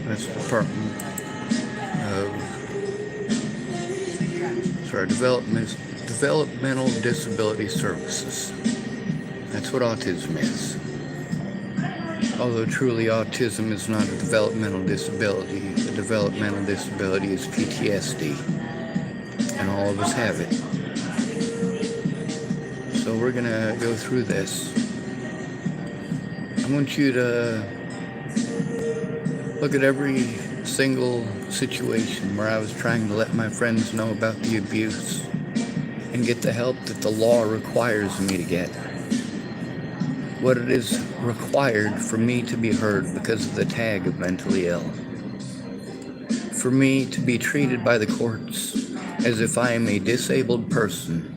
That's Department of Developmental Disability Services. That's what autism is. Although truly autism is not a developmental disability, a developmental disability is PTSD, and all of us have it. So we're gonna go through this. I want you to look at every single situation where I was trying to let my friends know about the abuse and get the help that the law requires me to get. What it is required for me to be heard because of the tag of mentally ill. For me to be treated by the courts as if I am a disabled person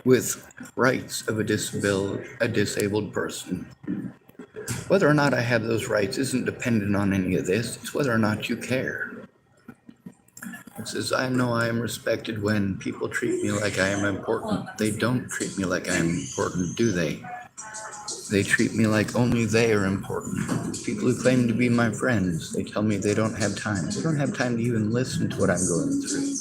with rights of a disabled person. Whether or not I have those rights isn't dependent on any of this. It's whether or not you care. It says, I know I am respected when people treat me like I am important. They don't treat me like I am important, do they? They treat me like only they are important. People who claim to be my friends, they tell me they don't have time. They don't have time to even listen to what I'm going through.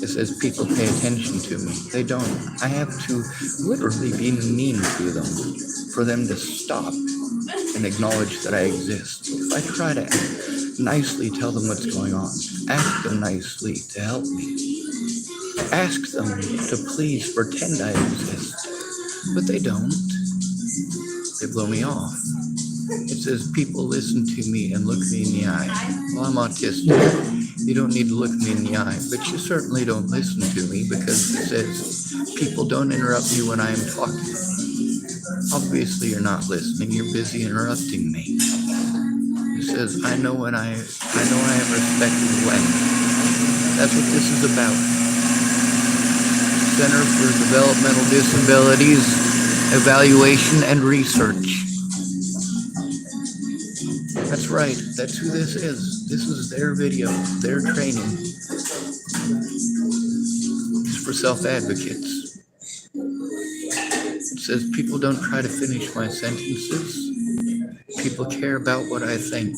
It says people pay attention to me. They don't. I have to literally be mean to them for them to stop and acknowledge that I exist. If I try to nicely tell them what's going on, ask them nicely to help me, ask them to please pretend I exist, but they don't. They blow me off. It says people listen to me and look me in the eye. Well, I'm autistic. You don't need to look me in the eye, but you certainly don't listen to me because it says people don't interrupt me when I am talking. Obviously, you're not listening. You're busy interrupting me. It says, I know I am respected when. That's what this is about. Center for Developmental Disabilities Evaluation and Research. That's right. That's who this is. This is their video, their training. It's for self-advocates. It says people don't try to finish my sentences. People care about what I think.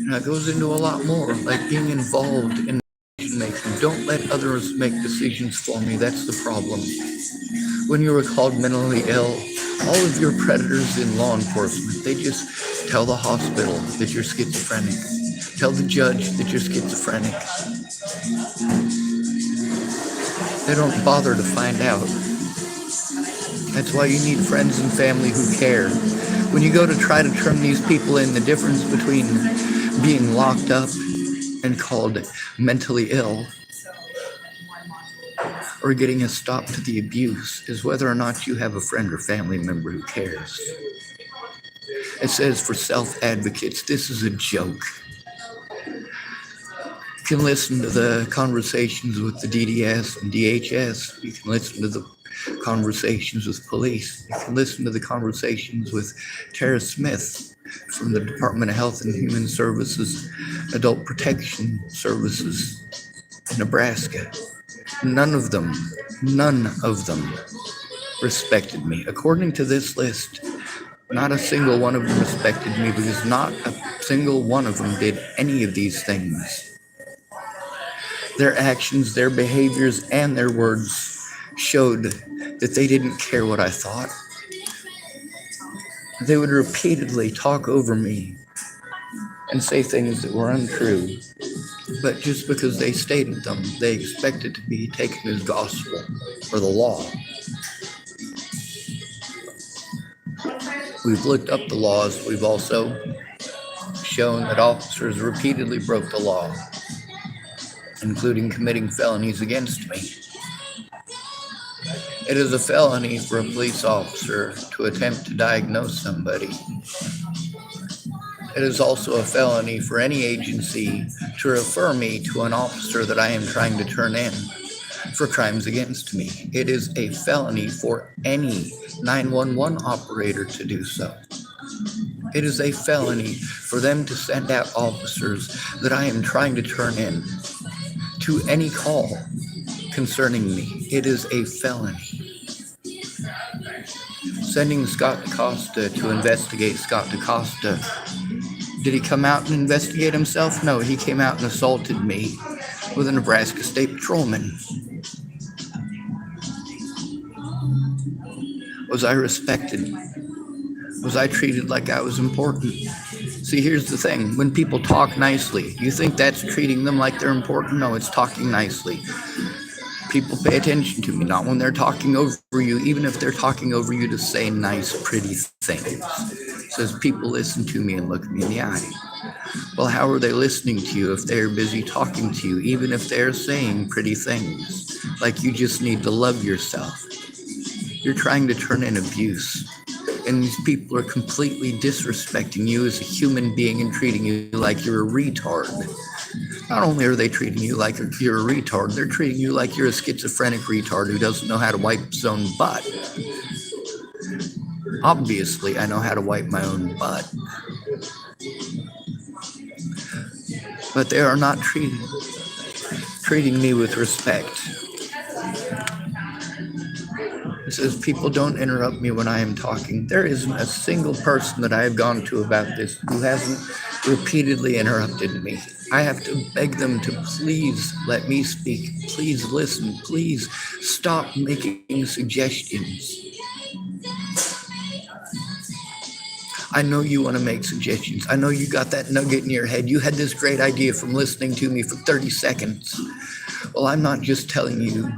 And it goes into a lot more, like being involved in decision making. Don't let others make decisions for me. That's the problem. When you were called mentally ill, all of your predators in law enforcement, they just tell the hospital that you're schizophrenic. Tell the judge that you're schizophrenic. They don't bother to find out. That's why you need friends and family who care. When you go to try to turn these people in, the difference between being locked up and called mentally ill or getting a stop to the abuse is whether or not you have a friend or family member who cares. It says for self-advocates, this is a joke. You can listen to the conversations with the DDS and DHS. You can listen to the conversations with police. You can listen to the conversations with Tara Smith from the Department of Health and Human Services, Adult Protection Services in Nebraska. None of them respected me. According to this list, not a single one of them respected me because not a single one of them did any of these things. Their actions, their behaviors, and their words showed that they didn't care what I thought. They would repeatedly talk over me and say things that were untrue. But just because they stated them, they expected to be taken as gospel or the law. We've looked up the laws. We've also shown that officers repeatedly broke the law, including committing felonies against me. It is a felony for a police officer to attempt to diagnose somebody. It is also a felony for any agency to refer me to an officer that I am trying to turn in for crimes against me. It is a felony for any 911 operator to do so. It is a felony for them to send out officers that I am trying to turn in to any call concerning me. It is a felony. Sending Scott DaCosta to investigate Scott DaCosta. Did he come out and investigate himself? No, he came out and assaulted me with a Nebraska State Patrolman. Was I respected? Was I treated like I was important? See, here's the thing. When people talk nicely, you think that's treating them like they're important? No, it's talking nicely. People pay attention to me, not when they're talking over you, even if they're talking over you to say nice, pretty things. It says people listen to me and look me in the eye. Well, how are they listening to you if they're busy talking to you, even if they're saying pretty things? Like you just need to love yourself. You're trying to turn in abuse. And these people are completely disrespecting you as a human being and treating you like you're a retard. Not only are they treating you like you're a retard, they're treating you like you're a schizophrenic retard who doesn't know how to wipe his own butt. Obviously, I know how to wipe my own butt. But they are not treating me with respect. It says people don't interrupt me when I am talking. There isn't a single person that I have gone to about this who hasn't repeatedly interrupted me. I have to beg them to please let me speak. Please listen. Please stop making suggestions. I know you want to make suggestions. I know you got that nugget in your head. You had this great idea from listening to me for 30 seconds. Well, I'm not just telling you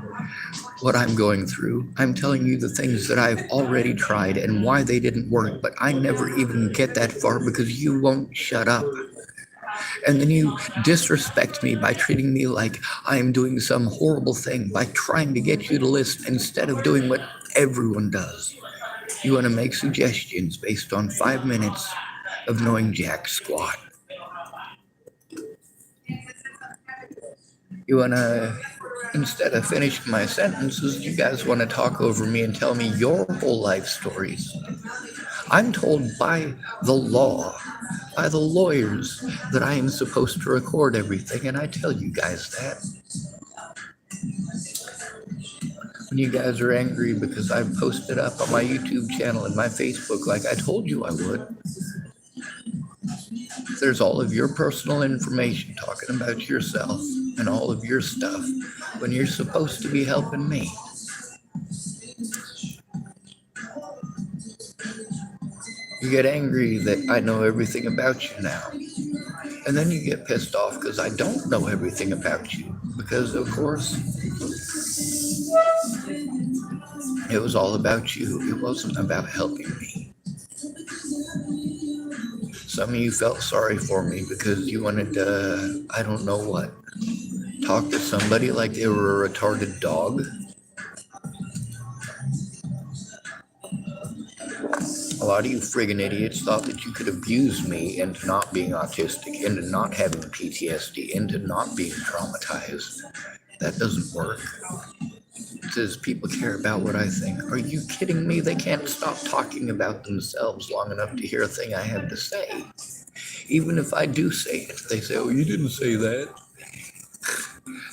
what I'm going through. I'm telling you the things that I've already tried and why they didn't work, but I never even get that far because you won't shut up. And then you disrespect me by treating me like I am doing some horrible thing, by trying to get you to listen instead of doing what everyone does. You want to make suggestions based on 5 minutes of knowing jack squat. You want to, instead of finishing my sentences, you guys want to talk over me and tell me your whole life stories. I'm told by the law, by the lawyers, that I am supposed to record everything, and I tell you guys that. When you guys are angry because I've posted up on my YouTube channel and my Facebook like I told you I would, there's all of your personal information talking about yourself and all of your stuff when you're supposed to be helping me. You get angry that I know everything about you now. And then you get pissed off because I don't know everything about you. Because, of course, it was all about you. It wasn't about helping me. Some of you felt sorry for me because you wanted to, I don't know what, talk to somebody like they were a retarded dog. A lot of you friggin' idiots thought that you could abuse me into not being autistic, into not having PTSD, into not being traumatized. That doesn't work. It says people care about what I think. Are you kidding me? They can't stop talking about themselves long enough to hear a thing I have to say. Even if I do say it, they say, oh, you didn't say that.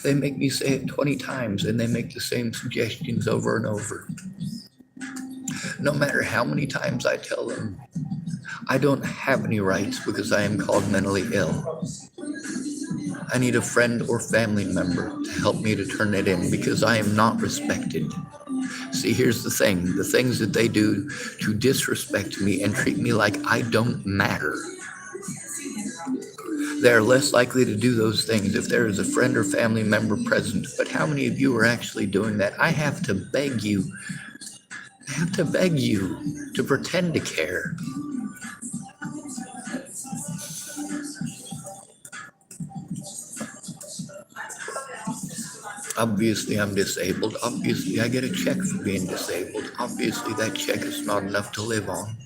They make me say it 20 times and they make the same suggestions over and over. No matter how many times I tell them, I don't have any rights because I am called mentally ill. I need a friend or family member to help me to turn it in because I am not respected. See, here's the thing. The things that they do to disrespect me and treat me like I don't matter. They're less likely to do those things if there is a friend or family member present. But how many of you are actually doing that? I have to beg you to pretend to care. Obviously, I'm disabled. Obviously, I get a check for being disabled. Obviously, that check is not enough to live on.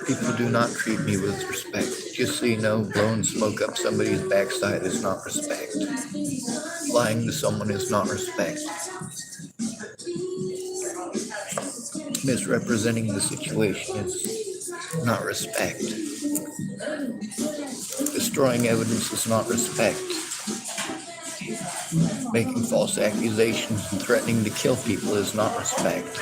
People do not treat me with respect. Just so you know, blowing smoke up somebody's backside is not respect. Lying to someone is not respect. Misrepresenting the situation is not respect. Destroying evidence is not respect. Making false accusations and threatening to kill people is not respect.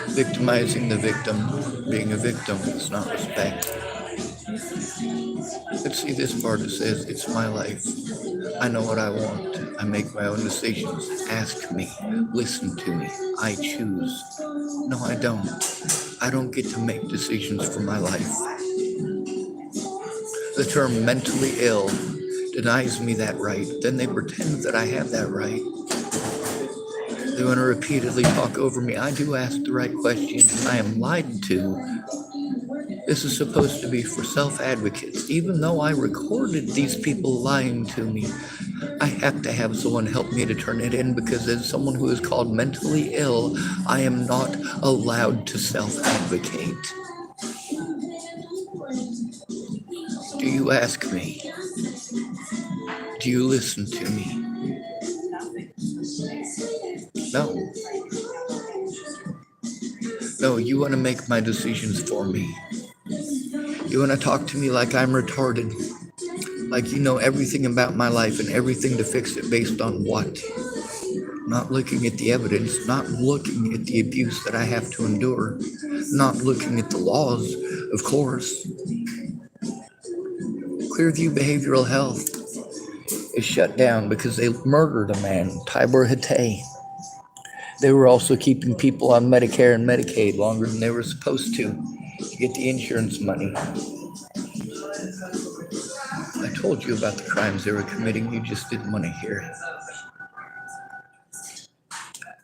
Victimizing the victim, being a victim, is not respect. Let's see this part. It says, it's my life. I know what I want. I make my own decisions. Ask me. Listen to me. I choose. No, I don't. I don't get to make decisions for my life. The term mentally ill denies me that right. Then they pretend that I have that right. They want to repeatedly talk over me. I do ask the right questions, and I am lied to. This is supposed to be for self-advocates. Even though I recorded these people lying to me, I have to have someone help me to turn it in, because as someone who is called mentally ill, I am not allowed to self-advocate. Do you ask me? Do you listen to me? No. No, you want to make my decisions for me. You want to talk to me like I'm retarded, like you know everything about my life and everything to fix it based on what? Not looking at the evidence, not looking at the abuse that I have to endure, not looking at the laws, of course. Clearview Behavioral Health is shut down because they murdered a man, Advocay. They were also keeping people on Medicare and Medicaid longer than they were supposed to get the insurance money. I told you about the crimes they were committing, you just didn't want to hear it.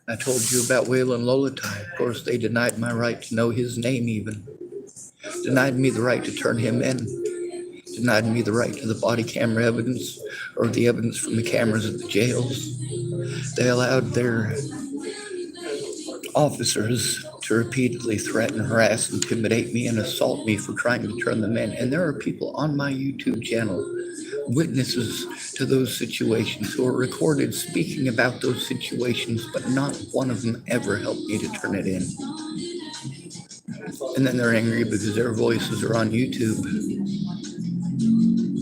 I told you about Waylon Lolatai. Of course, they denied my right to know his name even. Denied me the right to turn him in. Denied me the right to the body camera evidence or the evidence from the cameras at the jails. They allowed their officers to repeatedly threaten, harass, intimidate me, and assault me for trying to turn them in. And there are people on my YouTube channel, witnesses to those situations, who are recorded speaking about those situations, but not one of them ever helped me to turn it in. And then they're angry because their voices are on YouTube.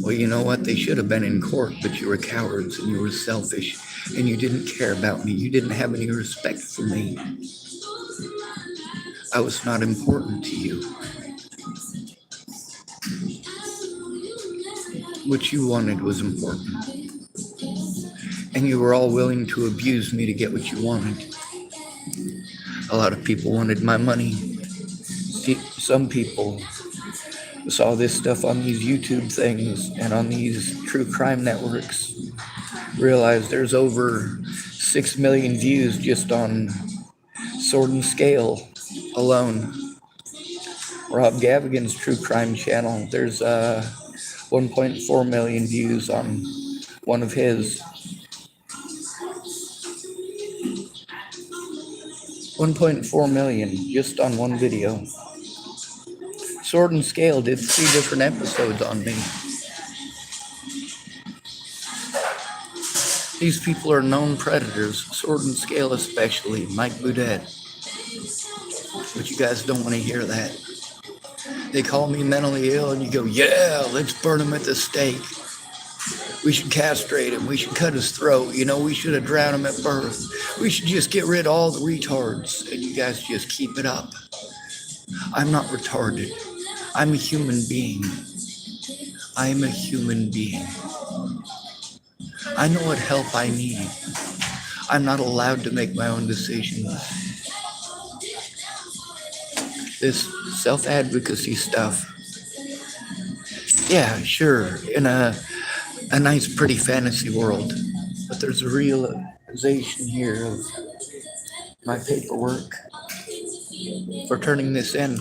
Well, you know what? They should have been in court, but you were cowards and you were selfish and you didn't care about me. You didn't have any respect for me. I was not important to you. What you wanted was important. And you were all willing to abuse me to get what you wanted. A lot of people wanted my money. See, some people saw this stuff on these YouTube things and on these true crime networks, realized there's over 6 million views just on Sword and Scale alone. Rob Gavigan's true crime channel, there's 1.4 million views on one of his. 1.4 million just on one video. Sword and Scale did 3 different episodes on me. These people are known predators, Sword and Scale especially, Mike Boudet. But you guys don't want to hear that. They call me mentally ill and you go, yeah, let's burn him at the stake. We should castrate him. We should cut his throat. You know, we should have drowned him at birth. We should just get rid of all the retards. And you guys just keep it up. I'm not retarded. I'm a human being. I'm a human being. I know what help I need. I'm not allowed to make my own decisions. This self-advocacy stuff, yeah, sure, in a nice, pretty fantasy world, but there's a realization here of my paperwork for turning this in.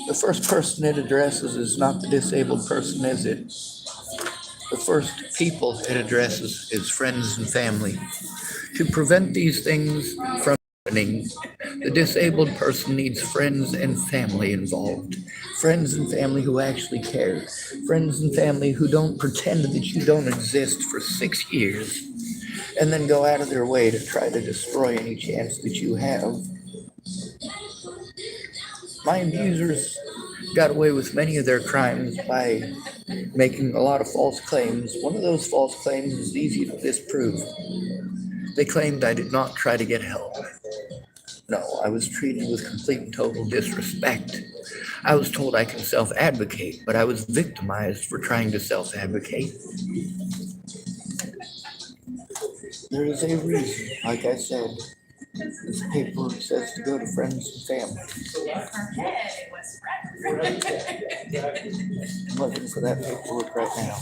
The first person it addresses is not the disabled person, is it? The first people it addresses is friends and family. To prevent these things from happening. The disabled person needs friends and family involved. Friends and family who actually care. Friends and family who don't pretend that you don't exist for 6 years and then go out of their way to try to destroy any chance that you have. My abusers got away with many of their crimes by making a lot of false claims. One of those false claims is easy to disprove. They claimed I did not try to get help. No, I was treated with complete and total disrespect. I was told I can self-advocate, but I was victimized for trying to self-advocate. There is a reason, like I said, this paperwork says to go to friends and family. I'm looking for that paperwork right now.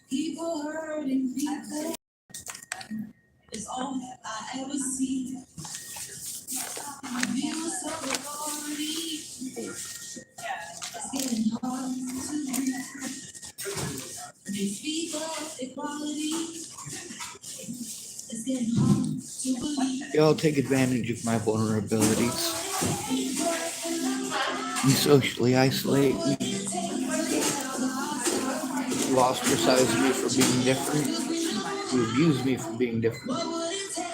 People hurting people is all that I ever see. Abuse of authority. It's getting hard to breathe. They speak of equality. It's getting hard to believe. Y'all take advantage of my vulnerabilities. You socially isolate me. You ostracize me for being different. You abuse me for being different.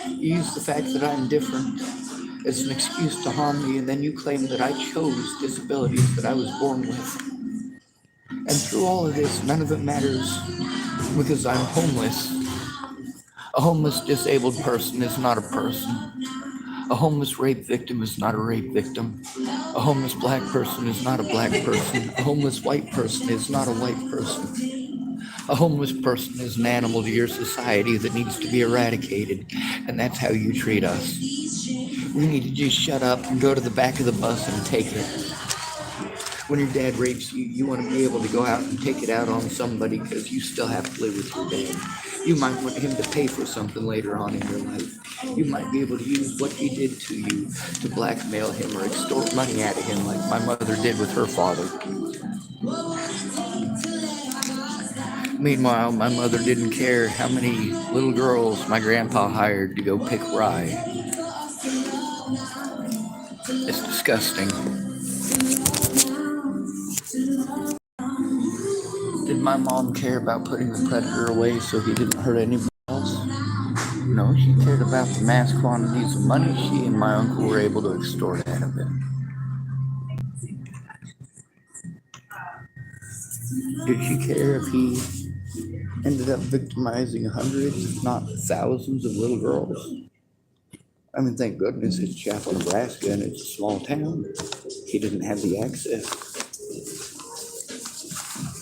You use the fact that I'm different as an excuse to harm me, and then you claim that I chose disabilities that I was born with. And through all of this, none of it matters because I'm homeless. A homeless disabled person is not a person. A homeless rape victim is not a rape victim. A homeless black person is not a black person. A homeless white person is not a white person. A homeless person is an animal to your society that needs to be eradicated, and that's how you treat us. We need to just shut up and go to the back of the bus and take it. When your dad rapes you, you want to be able to go out and take it out on somebody because you still have to live with your dad. You might want him to pay for something later on in your life. You might be able to use what he did to you to blackmail him or extort money out of him like my mother did with her father. Meanwhile, my mother didn't care how many little girls my grandpa hired to go pick rye. It's disgusting. Did my mom care about putting the predator away so he didn't hurt anybody else? No, she cared about the mass quantities of money she and my uncle were able to extort out of him. Did she care if he ended up victimizing hundreds, if not thousands of little girls? I mean, thank goodness it's Chapel, Nebraska, and it's a small town. He didn't have the access.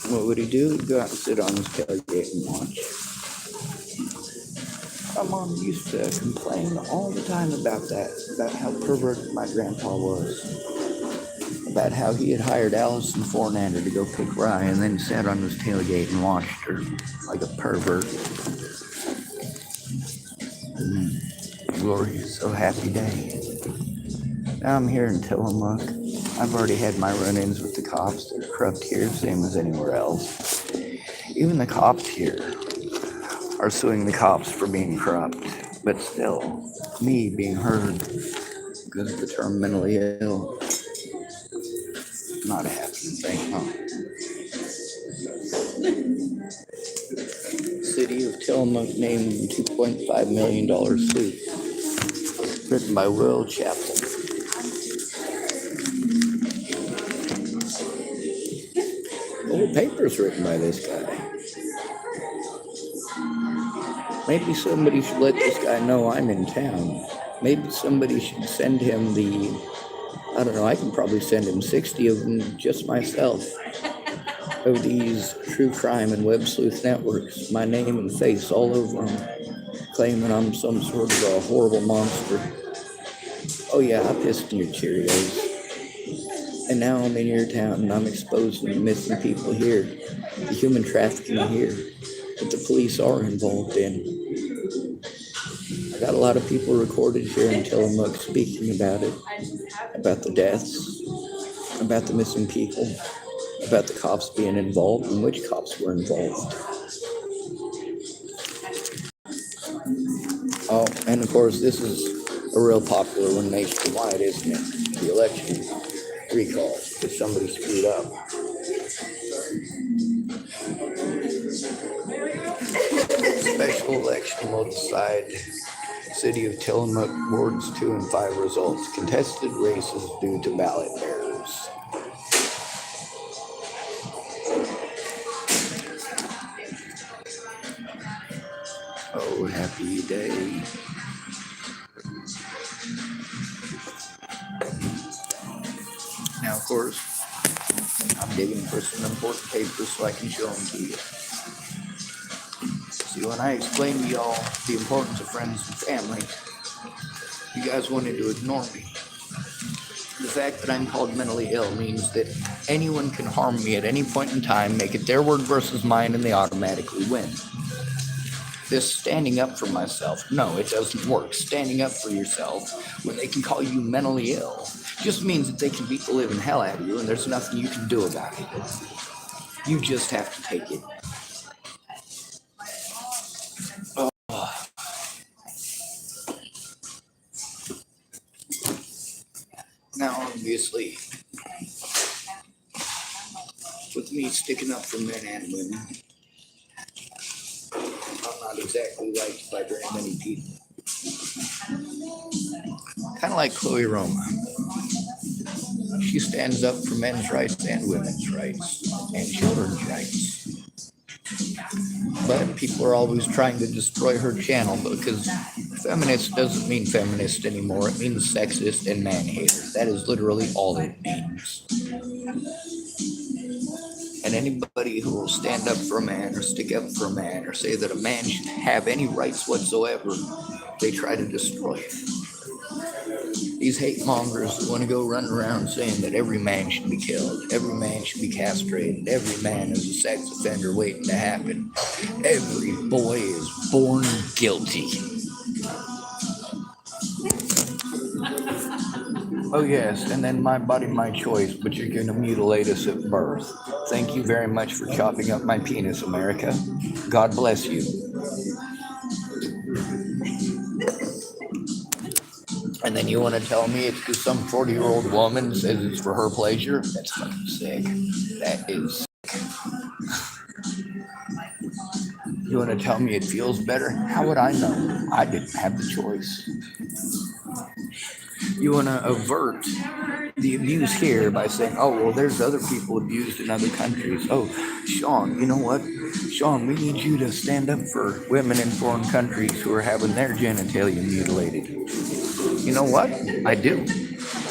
What would he do? He'd go out and sit on his tailgate and watch. My mom used to complain all the time about that, about how perverted my grandpa was, about how he had hired Allison Fornander to go pick rye and then sat on his tailgate and watched her like a pervert. Glorious, so happy day. Now I'm here in Tillamook. I've already had my run-ins with the cops. They're corrupt here, same as anywhere else. Even the cops here are suing the cops for being corrupt. But still, me being heard because of the term mentally ill, not a happening thing, huh? City of Tillamook named $2.5 million suit. Written by Will Chaplin. The whole paper's written by this guy. Maybe somebody should let this guy know I'm in town. Maybe somebody should send him I don't know, I can probably send him 60 of them just myself. Of these true crime and web sleuth networks, my name and face all over them, claiming I'm some sort of a horrible monster. Oh yeah, I pissed in your Cheerios. And now I'm in your town and I'm exposing the missing people here, the human trafficking here, that the police are involved in. I got a lot of people recorded here in Tillamook speaking about it, about the deaths, about the missing people. about the cops being involved and which cops were involved. Oh, and of course, this is a real popular one nationwide, isn't it? The election recall, if somebody screwed up. Special election will decide City of Tillamook Wards 2 and 5 results. Contested races due to ballot errors. Oh, happy day. Now, of course, I'm digging for some important papers so I can show them to you. See, when I explained to y'all the importance of friends and family, you guys wanted to ignore me. The fact that I'm called mentally ill means that anyone can harm me at any point in time, make it their word versus mine, and they automatically win. This standing up for myself, no, it doesn't work. Standing up for yourself when they can call you mentally ill just means that they can beat the living hell out of you and there's nothing you can do about it. You just have to take it. Now, obviously, with me sticking up for men and women, I'm not exactly liked by very many people. Kind of like Chloe Roma. She stands up for men's rights and women's rights and children's rights. But people are always trying to destroy her channel because feminist doesn't mean feminist anymore. It means sexist and man-hater. That is literally all it means. And anybody who will stand up for a man or stick up for a man or say that a man should have any rights whatsoever, they try to destroy it. These hate mongers want to go running around saying that every man should be killed, every man should be castrated, every man is a sex offender waiting to happen. Every boy is born guilty. Oh yes, and then my body, my choice, but you're going to mutilate us at birth. Thank you very much for chopping up my penis, America. God bless you. And then you want to tell me it's because some 40-year-old woman says it's for her pleasure? That's fucking sick. That is sick. You want to tell me it feels better? How would I know? I didn't have the choice. You want to avert the abuse here by saying, oh, well, there's other people abused in other countries. Oh, Sean, you know what? Sean, we need you to stand up for women in foreign countries who are having their genitalia mutilated. You know what? I do.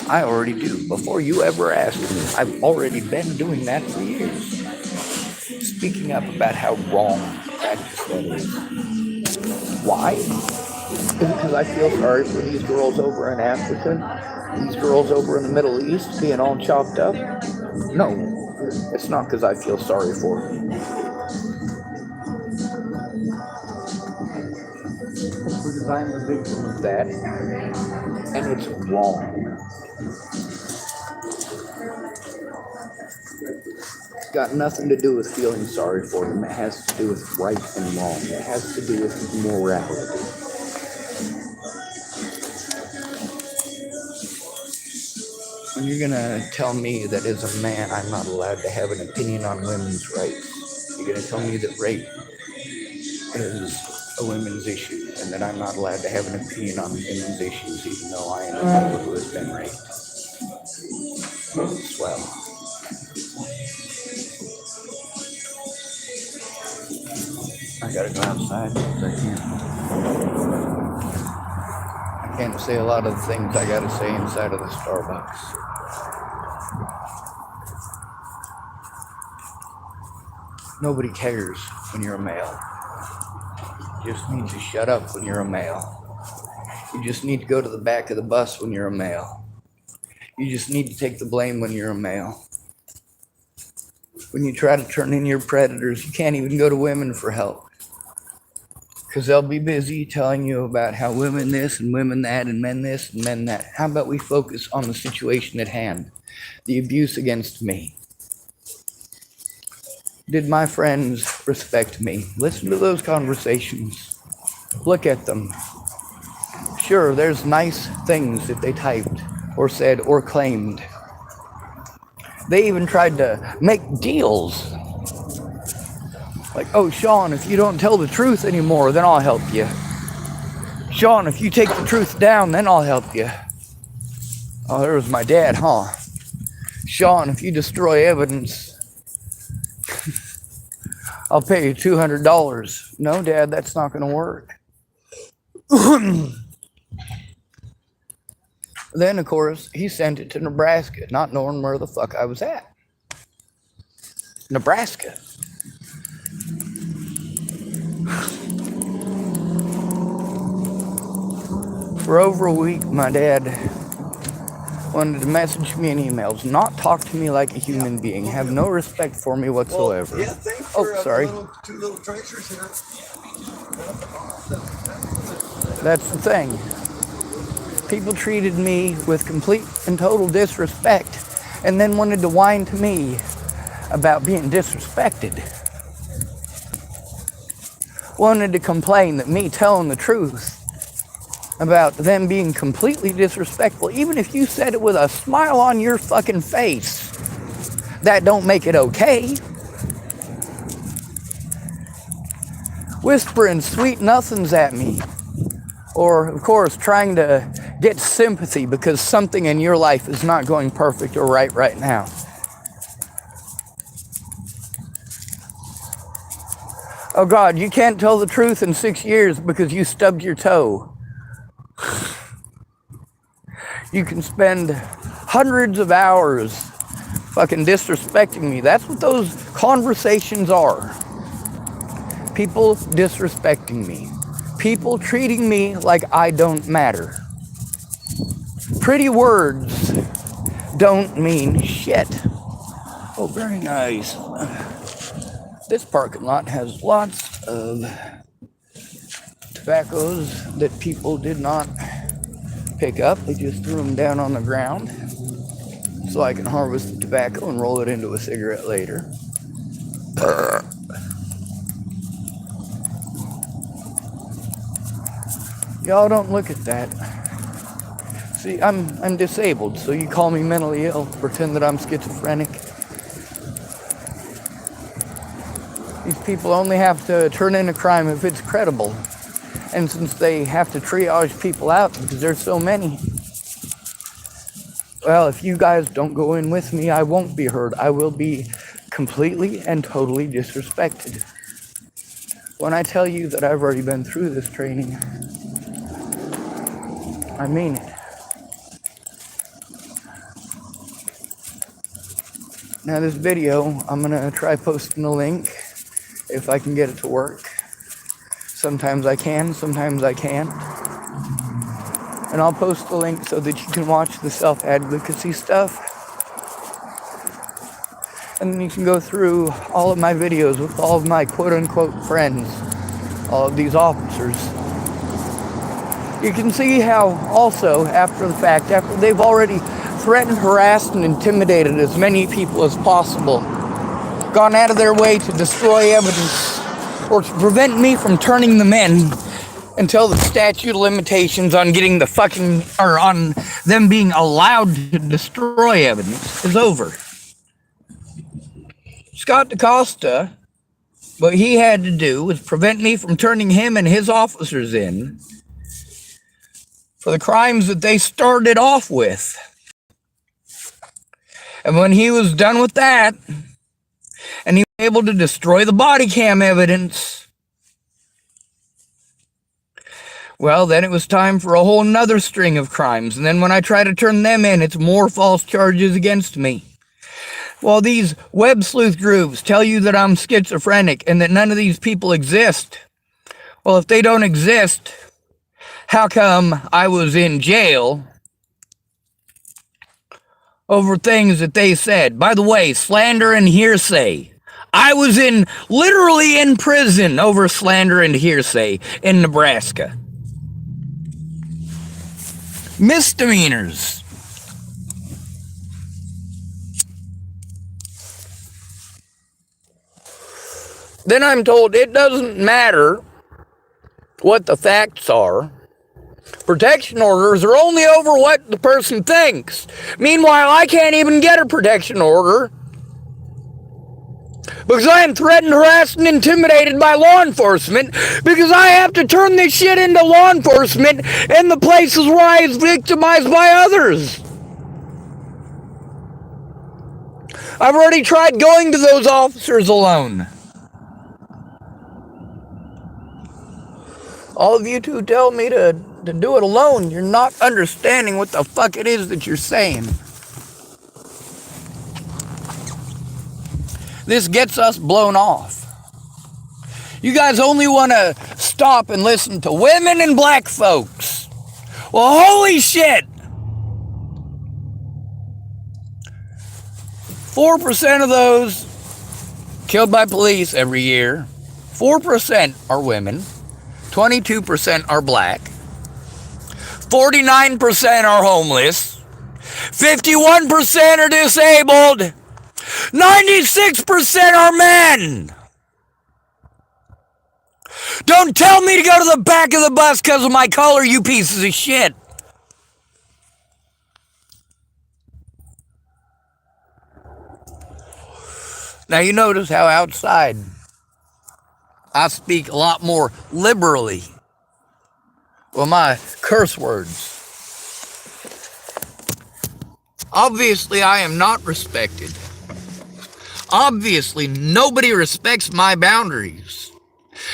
I already do. Before you ever asked me, I've already been doing that for years. Speaking up about how wrong practice that is. Why? Is it because I feel sorry for these girls over in Africa? These girls over in the Middle East being all chopped up? No, it's not because I feel sorry for them. It's because I'm the victim of that, and it's wrong. It's got nothing to do with feeling sorry for them. It has to do with right and wrong. It has to do with morality. When you're gonna tell me that as a man I'm not allowed to have an opinion on women's rights, you're gonna tell me that rape is a women's issue and that I'm not allowed to have an opinion on women's issues even though I am a male who has been raped. Swell. I gotta go outside because I can't say a lot of the things I gotta say inside of the Starbucks. Nobody cares when you're a male. You just need to shut up when you're a male. You just need to go to the back of the bus when you're a male. You just need to take the blame when you're a male. When you try to turn in your predators, you can't even go to women for help. Because they'll be busy telling you about how women this and women that and men this and men that. How about we focus on the situation at hand? The abuse against me. did my friends respect me? Listen to those conversations. Look at them. Sure, there's nice things that they typed or said or claimed. They even tried to make deals. Like, oh, Sean, if you don't tell the truth anymore, then I'll help you. Sean, if you take the truth down, then I'll help you. Oh, there was my dad, huh? Sean, if you destroy evidence, I'll pay you $200. No, Dad, that's not going to work. Then, of course, he sent it to Nebraska, not knowing where the fuck I was at. Nebraska. For over a week, my dad wanted to message me in emails, not talk to me like a human being, have no respect for me whatsoever. Well, yeah, thanks for, sorry. Two little tracers here. That's the thing. People treated me with complete and total disrespect and then wanted to whine to me about being disrespected. Wanted to complain that me telling the truth about them being completely disrespectful, even if you said it with a smile on your fucking face, that don't make it okay. Whispering sweet nothings at me, or of course trying to get sympathy because something in your life is not going perfect or right now. Oh God, you can't tell the truth in 6 years because you stubbed your toe. You can spend hundreds of hours fucking disrespecting me. That's what those conversations are. People disrespecting me. People treating me like I don't matter. Pretty words don't mean shit. Oh, very nice. This parking lot has lots of tobaccos that people did not pick up. They just threw them down on the ground so I can harvest the tobacco and roll it into a cigarette later. Y'all don't look at that. See, I'm disabled, so you call me mentally ill, pretend that I'm schizophrenic. These people only have to turn in a crime if it's credible. And since they have to triage people out because there's so many, well, if you guys don't go in with me, I won't be heard. I will be completely and totally disrespected. When I tell you that I've already been through this training, I mean it. Now this video, I'm gonna try posting a link if I can get it to work. Sometimes I can, sometimes I can't. And I'll post the link so that you can watch the self-advocacy stuff. And then you can go through all of my videos with all of my quote-unquote friends, all of these officers. You can see how also, after the fact, after they've already threatened, harassed, and intimidated as many people as possible, gone out of their way to destroy evidence or to prevent me from turning them in until the statute of limitations on getting the fucking, or on them being allowed to destroy evidence is over. Scott DaCosta, what he had to do was prevent me from turning him and his officers in for the crimes that they started off with. And when he was done with that, and he was able to destroy the body cam evidence, well, then it was time for a whole nother string of crimes. And then when I try to turn them in, it's more false charges against me. Well, these web sleuth groups tell you that I'm schizophrenic and that none of these people exist. Well, if they don't exist, how come I was in jail over things that they said? By the way, slander and hearsay. I was literally in prison over slander and hearsay in Nebraska. Misdemeanors. Then I'm told it doesn't matter what the facts are. Protection orders are only over what the person thinks. Meanwhile, I can't even get a protection order because I am threatened, harassed, and intimidated by law enforcement because I have to turn this shit into law enforcement in the places where I was victimized by others. I've already tried going to those officers alone. All of you two tell me to do it alone. You're not understanding what the fuck it is that you're saying. This gets us blown off. You guys only want to stop and listen to women and black folks. Well, holy shit! 4% of those killed by police every year, 4% are women, 22% are black, 49% are homeless, 51% are disabled, 96% are men. Don't tell me to go to the back of the bus because of my color, you pieces of shit. Now you notice how outside I speak a lot more liberally with my curse words. Obviously, I am not respected. Obviously, nobody respects my boundaries.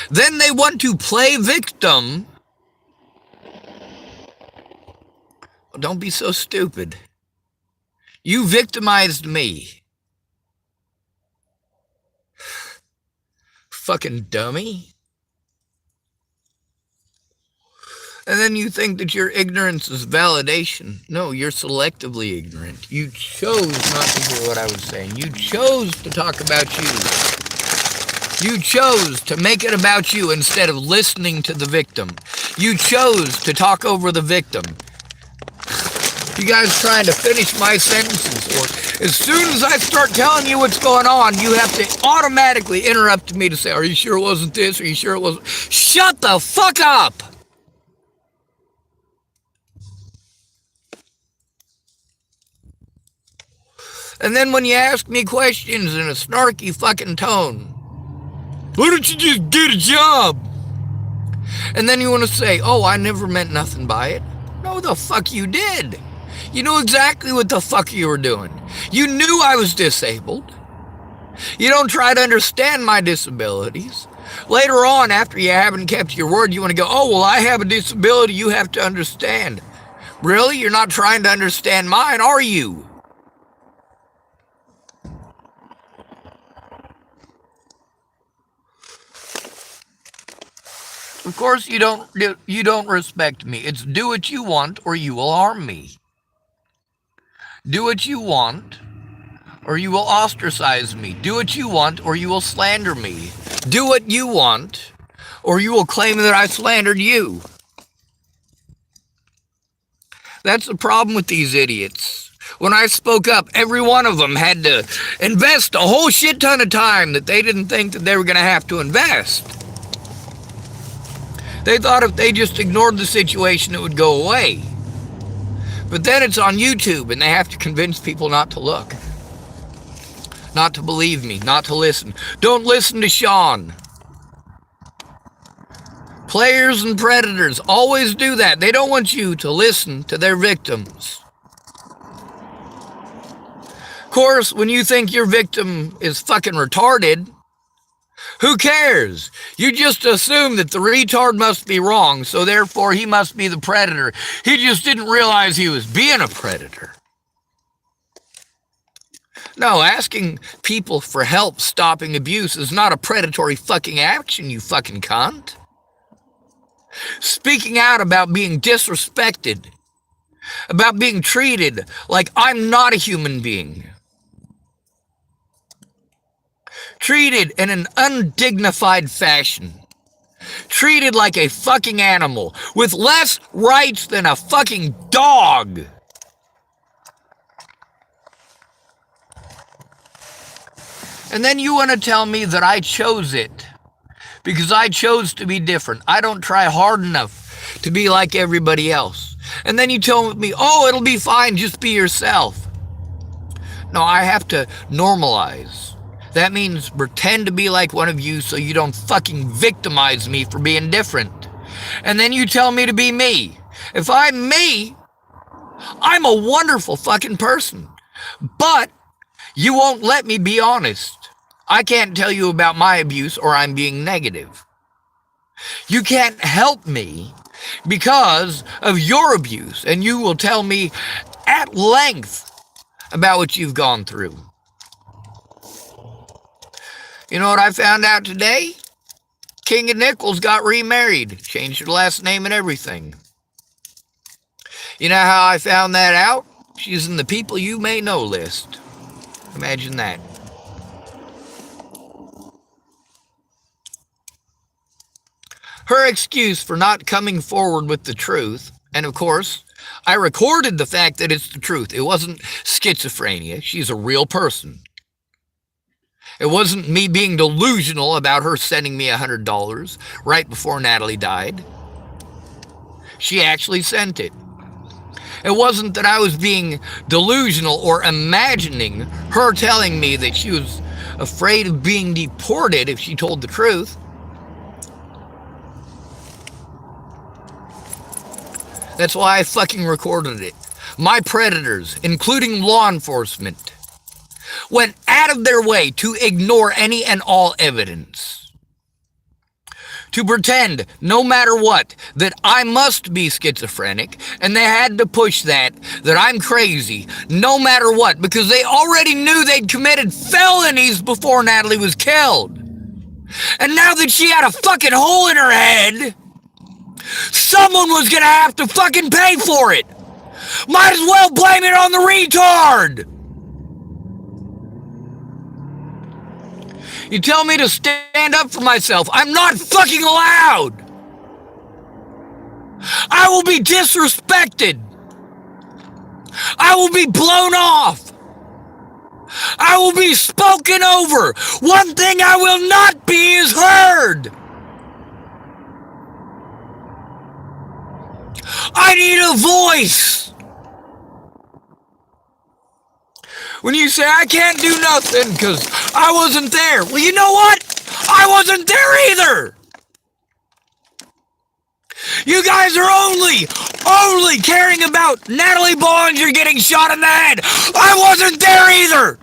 Then they want to play victim. Well, don't be so stupid. You victimized me. Fucking dummy. And then you think that your ignorance is validation. No, you're selectively ignorant. You chose not to hear what I was saying. You chose to talk about you. You chose to make it about you instead of listening to the victim. You chose to talk over the victim. You guys trying to finish my sentences, or as soon as I start telling you what's going on, you have to automatically interrupt me to say, are you sure it wasn't this? Are you sure it wasn't? Shut the fuck up! And then when you ask me questions in a snarky fucking tone, why don't you just get a job? And then you want to say, oh, I never meant nothing by it. No, the fuck you did. You knew exactly what the fuck you were doing. You knew I was disabled. You don't try to understand my disabilities. Later on, after you haven't kept your word, you want to go, oh, well, I have a disability you have to understand. Really? You're not trying to understand mine, are you? Of course you don't respect me. It's do what you want or you will harm me. Do what you want or you will ostracize me. Do what you want or you will slander me. Do what you want or you will claim that I slandered you. That's the problem with these idiots. When I spoke up, every one of them had to invest a whole shit ton of time that they didn't think that they were going to have to invest. They thought if they just ignored the situation, it would go away. But then it's on YouTube, and they have to convince people not to look. Not to believe me, not to listen. Don't listen to Sean. Players and predators always do that. They don't want you to listen to their victims. Of course, when you think your victim is fucking retarded, who cares? You just assume that the retard must be wrong, so therefore he must be the predator. He just didn't realize he was being a predator. No, asking people for help stopping abuse is not a predatory fucking action, you fucking cunt. Speaking out about being disrespected, about being treated like I'm not a human being, treated in an undignified fashion, treated like a fucking animal, with less rights than a fucking dog. And then you want to tell me that I chose it. because I chose to be different. I don't try hard enough to be like everybody else. And then you tell me, oh, it'll be fine, just be yourself. No, I have to normalize. That means pretend to be like one of you so you don't fucking victimize me for being different. And then you tell me to be me. If I'm me, I'm a wonderful fucking person. But you won't let me be honest. I can't tell you about my abuse or I'm being negative. You can't help me because of your abuse, and you will tell me at length about what you've gone through. You know what I found out today? King of Nichols got remarried, changed her last name and everything. You know how I found that out? She's in the people you may know list. Imagine that. Her excuse for not coming forward with the truth, and of course, I recorded the fact that it's the truth. It wasn't schizophrenia. She's a real person. It wasn't me being delusional about her sending me $100 right before Natalie died. She actually sent it. It wasn't that I was being delusional or imagining her telling me that she was afraid of being deported if she told the truth. That's why I fucking recorded it. My predators, including law enforcement, went out of their way to ignore any and all evidence. To pretend, no matter what, that I must be schizophrenic, and they had to push that I'm crazy, no matter what, because they already knew they'd committed felonies before Natalie was killed. And now that she had a fucking hole in her head, someone was gonna have to fucking pay for it. Might as well blame it on the retard. You tell me to stand up for myself. I'm not fucking allowed. I will be disrespected. I will be blown off. I will be spoken over. One thing I will not be is heard. I need a voice. When you say I can't do nothing because I wasn't there. Well, you know what? I wasn't there either. You guys are only caring about Natalie Bollinger getting shot in the head. I wasn't there either.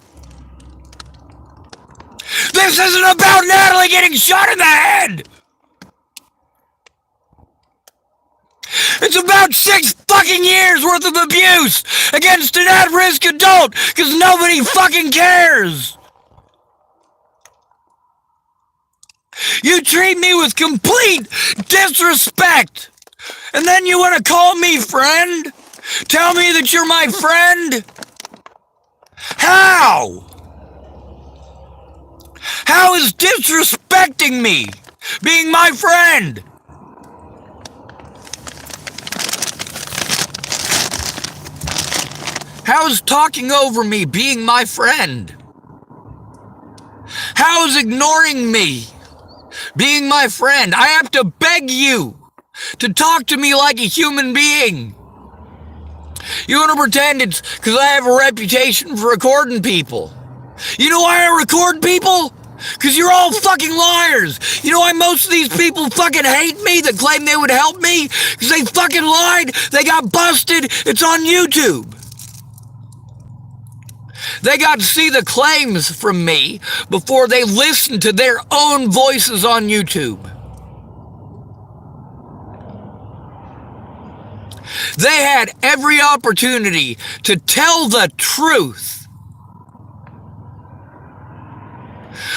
This isn't about Natalie getting shot in the head. It's about 6 fucking years worth of abuse against an at-risk adult because nobody fucking cares. You treat me with complete disrespect. And then you want to call me friend? Tell me that you're my friend? How? How is disrespecting me being my friend? How is talking over me being my friend? How is ignoring me being my friend? I have to beg you to talk to me like a human being. You want to pretend it's because I have a reputation for recording people. You know why I record people? Because you're all fucking liars. You know why most of these people fucking hate me that claim they would help me? Because they fucking lied. They got busted. It's on YouTube. They got to see the claims from me before they listen to their own voices on YouTube. They had every opportunity to tell the truth.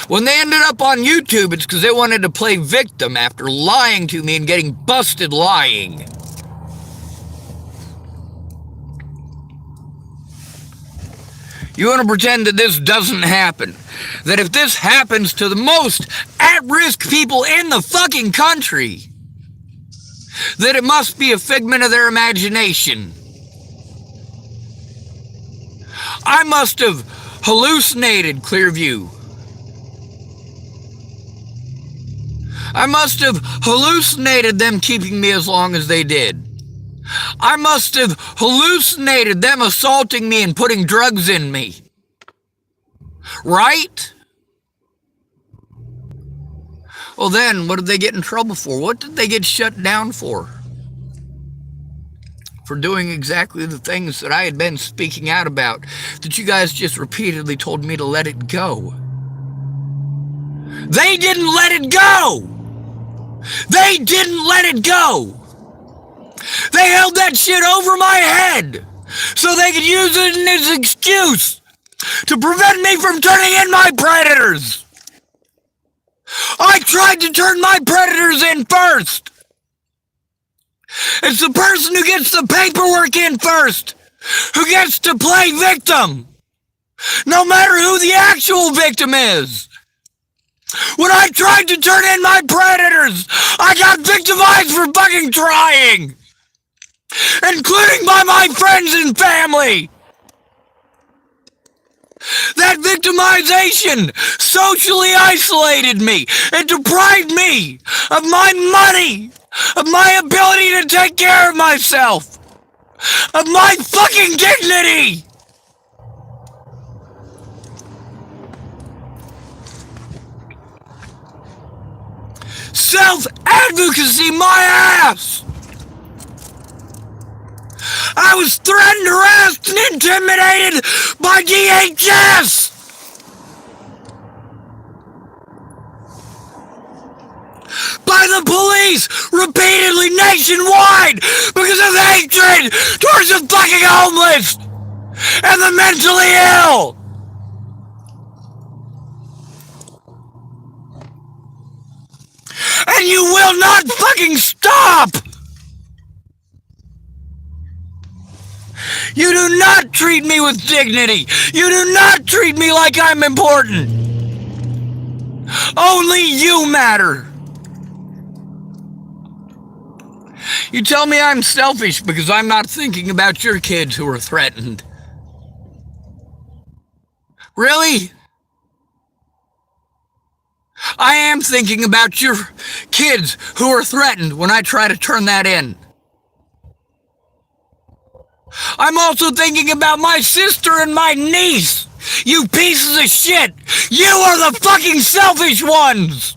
When they ended up on YouTube, it's because they wanted to play victim after lying to me and getting busted lying. You want to pretend that this doesn't happen. That if this happens to the most at-risk people in the fucking country, that it must be a figment of their imagination. I must have hallucinated Clearview. I must have hallucinated them keeping me as long as they did. I must have hallucinated them assaulting me and putting drugs in me. Right? Well then, what did they get in trouble for? What did they get shut down for? For doing exactly the things that I had been speaking out about, that you guys just repeatedly told me to let it go. They didn't let it go! They didn't let it go! They held that shit over my head so they could use it as an excuse to prevent me from turning in my predators! I tried to turn my predators in first! It's the person who gets the paperwork in first who gets to play victim, no matter who the actual victim is. When I tried to turn in my predators, I got victimized for fucking trying, including by my friends and family. That victimization socially isolated me and deprived me of my money, of my ability to take care of myself, of my fucking dignity. Self-advocacy, my ass! I was threatened, harassed, and intimidated by DHS! By the police, repeatedly nationwide, because of hatred towards the fucking homeless and the mentally ill! And you will not fucking stop! You do not treat me with dignity! You do not treat me like I'm important! Only you matter! You tell me I'm selfish because I'm not thinking about your kids who are threatened. Really? I am thinking about your kids who are threatened when I try to turn that in. I'm also thinking about my sister and my niece. You pieces of shit! You are the fucking selfish ones!